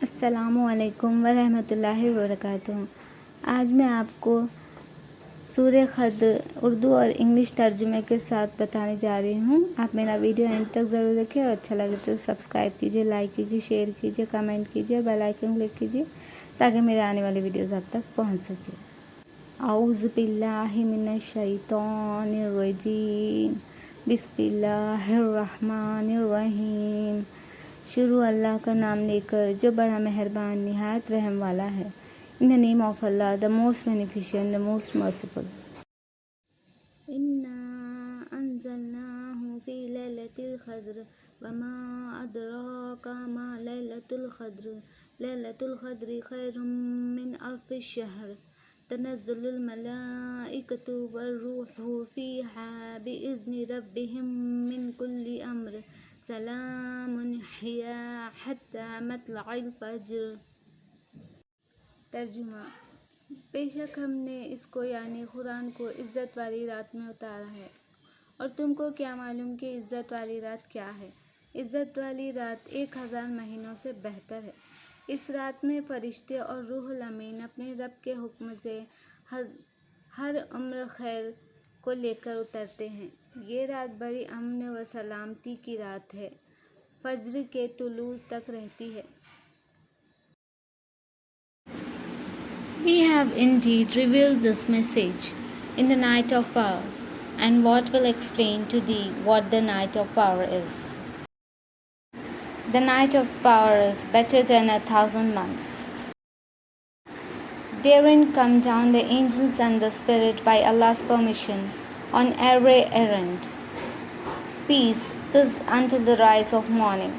अस्सलामुअलैकुम वरहमतुल्लाहि वबरकातुहू। आज मैं आपको सूरह ख़द्र उर्दू और इंग्लिश तर्जुमे के साथ बताने जा रही हूँ। आप मेरा वीडियो एंड तक ज़रूर देखें और अच्छा लगे तो सब्सक्राइब कीजिए, लाइक कीजिए, शेयर कीजिए, कमेंट कीजिए, बेल आइकन क्लिक कीजिए ताकि मेरे आने वाले वीडियोज़ आप तक पहुँच सके। औज़ु बिल्लाहि मिनश शैतानिर रजीम, बिस्मिल्लाहिर रहमानिर रहीम। शुरू अल्लाह का नाम लेकर जो बड़ा मेहरबान निहायत रहम वाला है। In the name of Allah the most beneficent the most merciful. इन्ना अंज़लनाहु फी लैलतिल क़द्र वमा अदराका मा लैलतुल क़द्र लैलतुल क़द्रि खैरुम मिन अल्फि शहर तनज़्ज़लुल मलाइकतु वर्रूहु फ़ीहा बिइज़्नि रब्बिहिम मिन कुल्लि अम्र सलामुन हिया हत्ता मतलअल फ़ज्र। तर्जुमा। बेशक हमने इसको यानी कुरान को इज़्ज़त वाली रात में उतारा है, और तुमको क्या मालूम कि इज़्ज़त वाली रात क्या है। इज़्ज़त वाली रात 1000 महीनों से बेहतर है। इस रात में फरिश्ते और रूहुल अमीन अपने रब के हुक्म से हर उम्र खैर को लेकर उतरते हैं। ये रात बड़ी अमन व सलामती की रात है, फज्र के तुलू तक रहती है। We have indeed revealed this message in the night of power, and what will explain to thee what the night of power is. The night of power is better than 1,000 months. Therein come down the angels and the Spirit by Allah's permission on every errand. Peace is until the rise of morning.